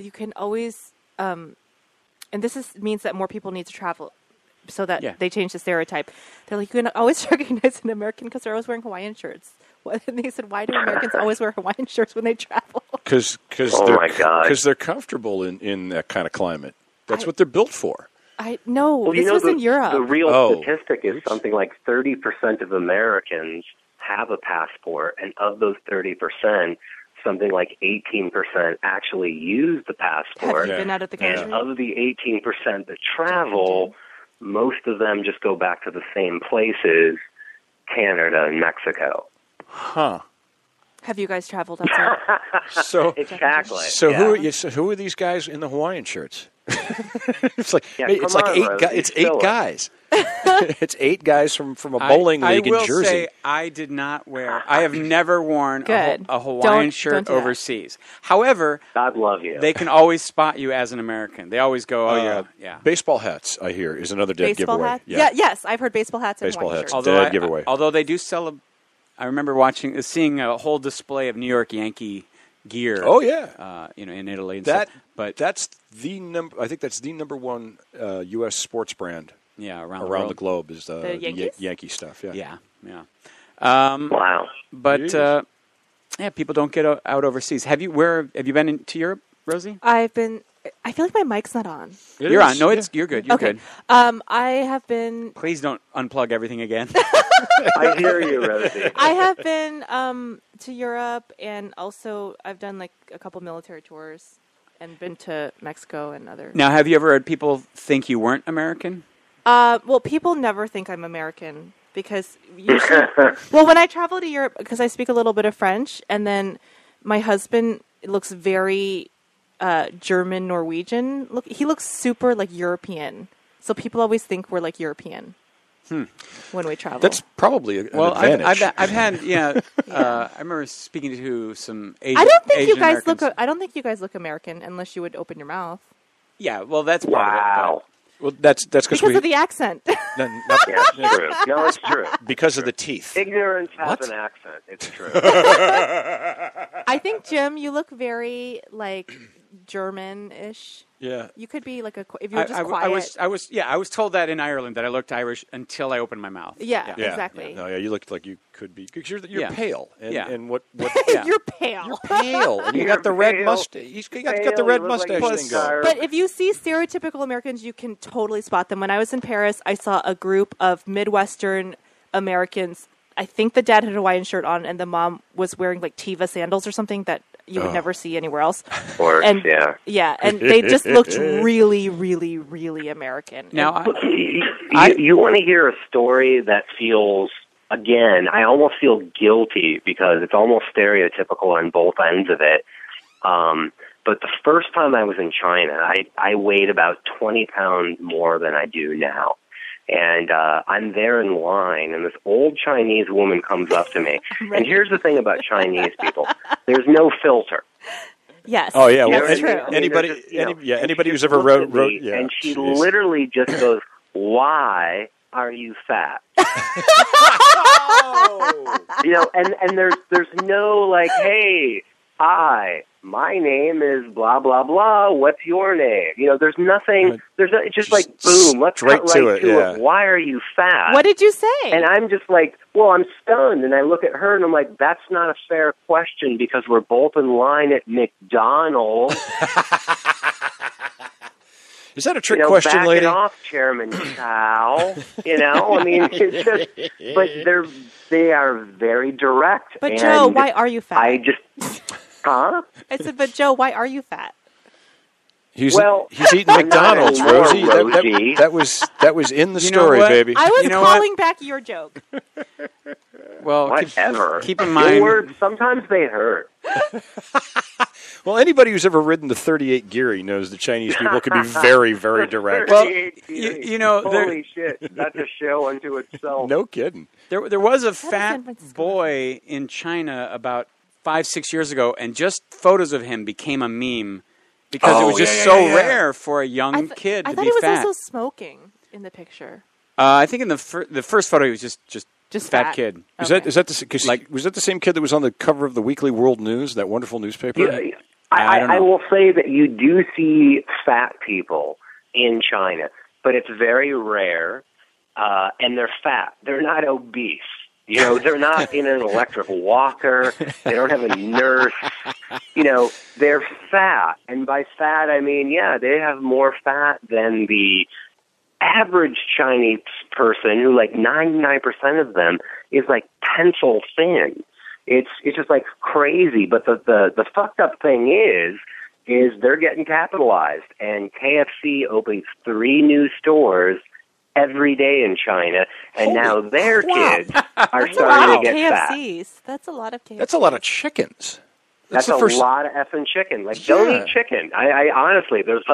you can always, and means that more people need to travel, so that they change the stereotype. They're like, you can always recognize an American because they're always wearing Hawaiian shirts. And they said, why do Americans always wear Hawaiian shirts when they travel? Because they're comfortable in that kind of climate. That's what they're built for. This was in Europe. The real statistic is something like 30% of Americans have a passport, and of those 30%, something like 18% actually use the passport. Have you been out of the country? And of the 18% that travel, most of them just go back to the same places, Canada and Mexico. Huh. Have you guys traveled outside? Exactly. So who are these guys in the Hawaiian shirts? It's like it's eight guys. It's 8 guys from a bowling league in Jersey. I will say I did not wear. I have never worn a Hawaiian shirt overseas. However, God love you. They can always spot you as an American. They always go, yeah. Baseball hats, I hear, is another dead baseball giveaway. Hats? Yeah. Yes, I've heard baseball hats and baseball hats. Dead giveaway. Although they do sell I remember seeing a whole display of New York Yankee gear. Oh yeah, in Italy and stuff. But that's the number. I think that's the number one U.S. sports brand. Yeah, around the globe is the Yankee stuff. Yeah. Wow. But people don't get out overseas. Have you been to Europe, Rosie? I've been. I feel like my mic's not on. You're on. No, you're good. You're good. I have been. Please don't unplug everything again. I hear you, Rosie. I have been to Europe, and also I've done like a couple military tours, and been to Mexico and other. Now, have you ever had people think you weren't American? Well, people never think I'm American because usually, when I travel to Europe, because I speak a little bit of French, and then my husband looks very German, Norwegian. He looks super like European. So people always think we're like European when we travel. That's probably an advantage. I've had I remember speaking to some Asian. I don't think you guys look American unless you would open your mouth. Yeah, well, that's part of it. Well, that's because of the accent. It's true. No, it's true. Because of the teeth. Ignorance has an accent. It's true. I think, Jim, you look very like German-ish. Yeah. You could be like if you were just quiet. I was told that in Ireland that I looked Irish until I opened my mouth. Yeah. Exactly. No, you looked like you could be because you're pale. And what You're pale. You're pale. And you got the red mustache. You got the red mustache thing going. But if you see stereotypical Americans, you can totally spot them. When I was in Paris, I saw a group of Midwestern Americans. I think the dad had a Hawaiian shirt on, and the mom was wearing like Teva sandals or something that you would never see anywhere else. And they just looked really, really, really American. Now, you want to hear a story that feels, again, I almost feel guilty because it's almost stereotypical on both ends of it. But the first time I was in China, I weighed about 20 pounds more than I do now. And I'm there in line, and this old Chinese woman comes up to me. Right. And here's the thing about Chinese people. There's no filter. Yes. Oh, yeah. Well, that's true. Anybody who's ever wrote and she literally just goes, "Why are you fat?" And there's no like, "Hey, hi, my name is blah, blah, blah. What's your name?" There's nothing. It's just like, boom, let's cut right to it. Why are you fat? What did you say? And I'm just like, well, I'm stunned. And I look at her and I'm like, that's not a fair question because we're both in line at McDonald's. Is that a trick question, lady? Back it off, Chairman Chow. I mean, it's just, but they are very direct. But Joe, why are you fat? Huh? I said, but Joe, why are you fat? He's eating McDonald's, Rosie. That was in the story, baby. I was calling back your joke. Well, whatever. Keep in mind, words, sometimes they hurt. Well, anybody who's ever ridden the 38 Geary knows the Chinese people can be very, very direct. Well, holy shit, that's a show unto itself. No kidding. There was a fat boy in China about 5-6 years ago, and just photos of him became a meme because it was just so rare for a young kid to be fat. I thought he was also smoking in the picture. I think in the first photo he was just fat kid. Okay. Was that the same kid that was on the cover of the Weekly World News, that wonderful newspaper? I will say that you do see fat people in China, but it's very rare, and they're fat. They're not obese. You know, they're not in an electric walker. They don't have a nurse. You know, they're fat. And by fat, I mean, yeah, they have more fat than the average Chinese person, who like 99% of them is like pencil thin. It's just like crazy. But the fucked up thing is they're getting capitalized. And KFC opens 3 new stores every day in China, and now their kids are starting to get KFCs. Fat. That's a lot of KFCs. That's a lot of chickens. That's a lot of effing chicken. Like, don't eat chicken. I honestly, there's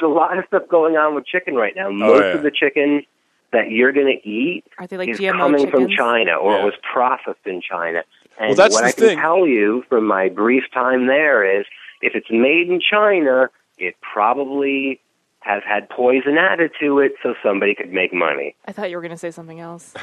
a lot of stuff going on with chicken right now. Most of the chicken that you're going to eat is GMO coming chickens? from China, or it was processed in China. And that's what I can tell you from my brief time there is, if it's made in China, it probably has had poison added to it so somebody could make money. I thought you were going to say something else.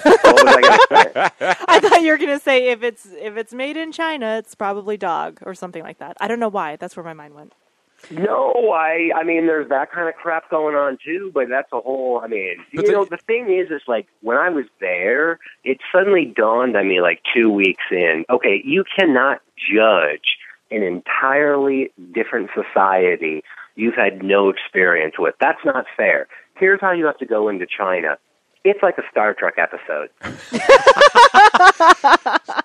What was I going to say? I thought you were going to say if it's made in China, it's probably dog or something like that. I don't know why. That's where my mind went. No, I mean, there's that kind of crap going on too, but that's a whole, I mean, the thing is like, when I was there, it suddenly dawned on me like 2 weeks in, okay, you cannot judge an entirely different society you've had no experience with. That's not fair. Here's how you have to go into China. It's like a Star Trek episode.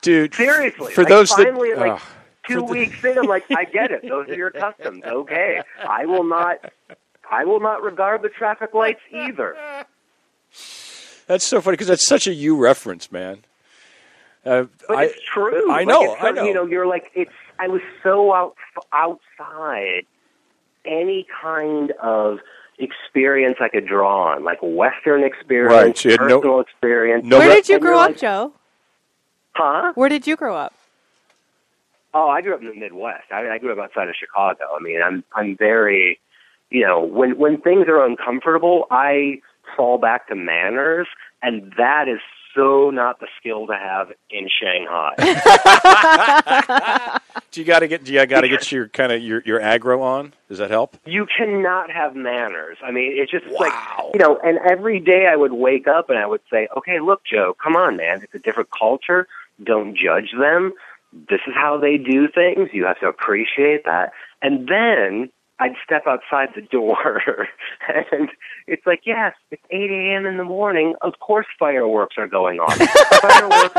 Dude. Seriously. For like, those finally, that... like, 2 weeks in, I'm like, I get it. Those are your customs. Okay. I will not regard the traffic lights either. That's so funny, because that's such a you reference, man. But it's true. I know. You know, you're like, I was so outside any kind of experience I could draw on, like Western experience, personal experience. Where did you grow up, Joe? Huh? Where did you grow up? Oh, I grew up in the Midwest. I grew up outside of Chicago. I mean, I'm very, you know, when things are uncomfortable, I fall back to manners, and that is so not the skill to have in Shanghai. Do you got to get your kind of your aggro on? Does that help? You cannot have manners. I mean, it's just like, you know, and every day I would wake up and I would say, okay, look, Joe, come on, man. It's a different culture. Don't judge them. This is how they do things. You have to appreciate that. And then I'd step outside the door, and it's like, yes, it's 8 a.m. in the morning. Of course fireworks are going off. Fireworks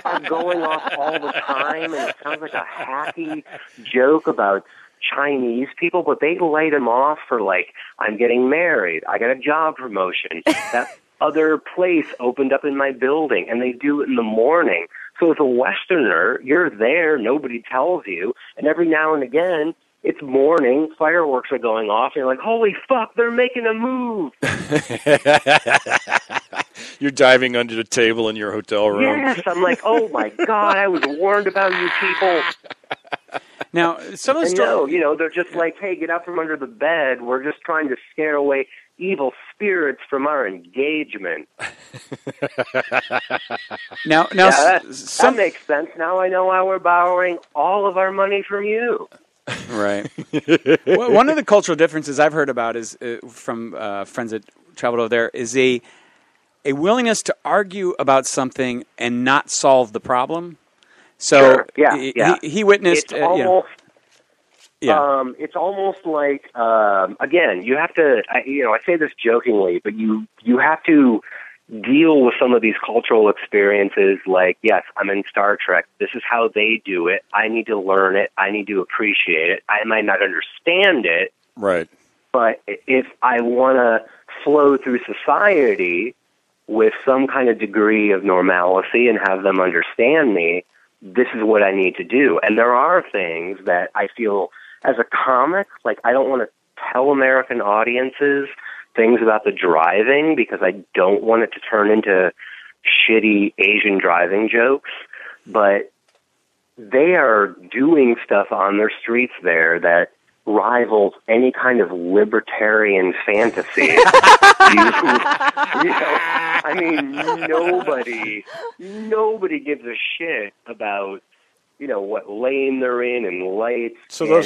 are going off all the time, and it sounds like a hacky joke about Chinese people, but they light them off for, like, I'm getting married, I got a job promotion, that other place opened up in my building, and they do it in the morning. So as a Westerner, you're there, nobody tells you, and every now and again, it's morning, fireworks are going off, and you're like, holy fuck, they're making a move. You're diving under the table in your hotel room. Yes, I'm like, oh my God, I was warned about you people. Now, some of the stories... No, they're just like, hey, get out from under the bed. We're just trying to scare away evil spirits from our engagement. Now, that makes sense. Now I know why we're borrowing all of our money from you. Right. One of the cultural differences I've heard about is from friends that traveled over there is a willingness to argue about something and not solve the problem. So he witnessed. It's almost, it's almost like again, you have to. I say this jokingly, but you have to deal with some of these cultural experiences like, yes, I'm in Star Trek. This is how they do it. I need to learn it. I need to appreciate it. I might not understand it. Right. But if I want to flow through society with some kind of degree of normalcy and have them understand me, this is what I need to do. And there are things that I feel as a comic, like I don't want to tell American audiences things about the driving because I don't want it to turn into shitty Asian driving jokes, but they are doing stuff on their streets there that rivals any kind of libertarian fantasy. I mean, nobody gives a shit about what lane they're in and lights. So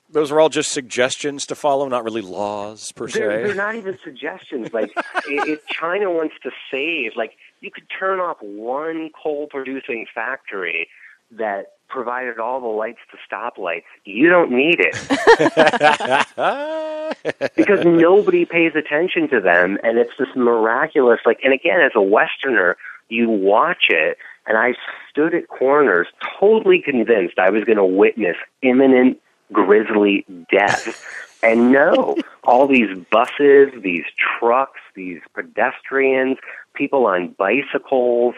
those are all just suggestions to follow, not really laws per se. They're not even suggestions. Like, if China wants to save, like, you could turn off one coal-producing factory that provided all the lights to stoplights. You don't need it. Because nobody pays attention to them, and it's this miraculous, like, and again, as a Westerner, you watch it, and I stood at corners totally convinced I was going to witness imminent grisly death. And no, all these buses, these trucks, these pedestrians, people on bicycles,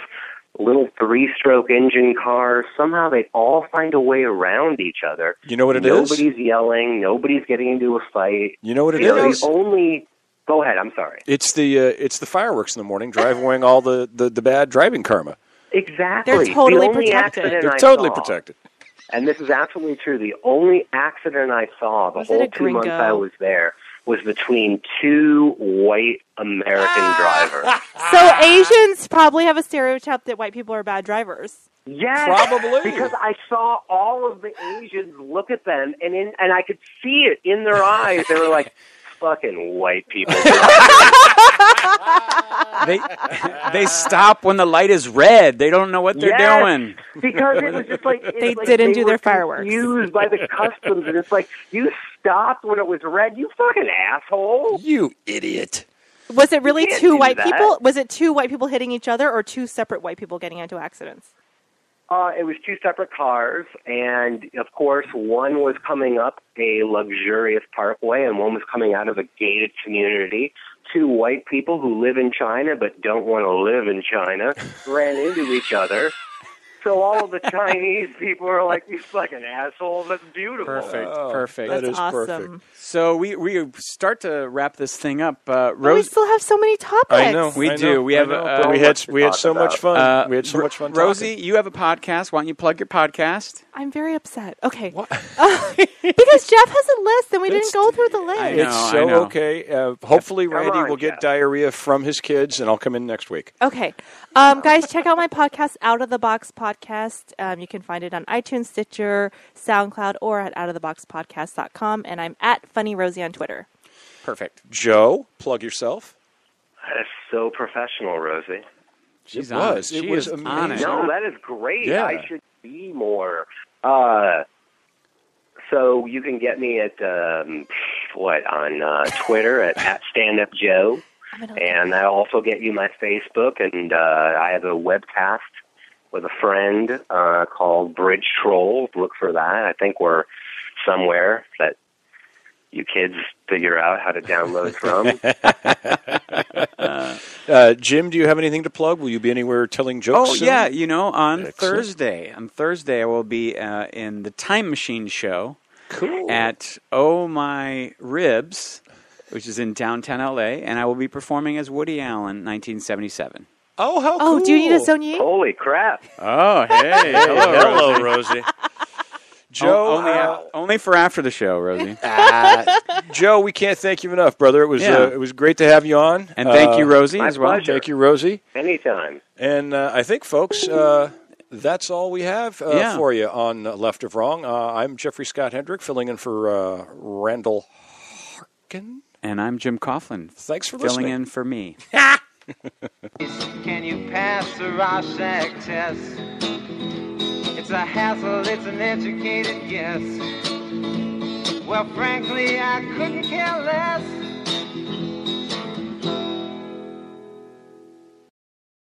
little 3-stroke engine cars, somehow they all find a way around each other. You know what it is? Nobody's yelling. Nobody's getting into a fight. You know what it is? Go ahead, I'm sorry. It's the fireworks in the morning, drive away all the bad driving karma. Exactly. They're totally protected. They're totally protected. And this is absolutely true. The only accident I saw the whole 2 months I was there was between two white American drivers. So Asians probably have a stereotype that white people are bad drivers. Yes, probably. Because I saw all of the Asians look at them, and I could see it in their eyes. They were like, fucking white people. They stop when the light is red. They don't know what they're doing. Because it was just like they didn't do their fireworks. Confused by the customs, and it's like, you stopped when it was red, you fucking asshole. You idiot. Was it really two white people? Was it two white people hitting each other, or two separate white people getting into accidents? It was two separate cars, and of course, one was coming up a luxurious parkway, and one was coming out of a gated community. Two white people who live in China but don't want to live in China ran into each other. So all of the Chinese people are like, "You fucking asshole! That's beautiful." Perfect. That That's is awesome. perfect. So we start to wrap this thing up. We still have so many topics. I know. We do. We have. We had so much fun. We had so much fun. Rosie, talking. you have a podcast. Why don't you plug your podcast? I'm very upset. Okay. Because Jeff has a list and we didn't go through the list. I know, It's so okay. Hopefully, Randy will get Jeff. diarrhea from his kids, and I'll come in next week. Okay. Guys, check out my podcast, Out of the Box Podcast. You can find it on iTunes, Stitcher, SoundCloud, or at outoftheboxpodcast.com. And I'm at Funny Rosie on Twitter. Perfect. Joe, plug yourself. That is so professional, Rosie. She's It was. She It was is amazing. on it. No, that is great. Yeah. I should be more. So you can get me at on Twitter at StandUpJoe, and I also get you my Facebook, and I have a webcast with a friend called Bridge Troll. Look for that. I think we're somewhere that you kids figure out how to download from. Jim, do you have anything to plug? Will you be anywhere telling jokes? Oh, soon? yeah. On Excellent. Thursday. On Thursday, I will be in the Time Machine Show. Cool. At Oh My Ribs, which is in downtown L.A., and I will be performing as Woody Allen, 1977. Oh, how cool. Oh, do you need a Sony? Holy crap. Oh, hey. Hello, Rosie. Joe, only for after the show, Rosie. Joe, we can't thank you enough, brother. It was great to have you on. And thank you, Rosie, my as well. pleasure. Thank you, Rosie. Anytime. And I think, folks, that's all we have for you on Left of Wrong. I'm Jeffrey Scott Hendrick, filling in for Randall Harkin. And I'm Jim Coughlin. Thanks for filling listening. in for me. Can you pass the Rorschach test? It's a hassle, it's an educated guess. Well, frankly, I couldn't care less.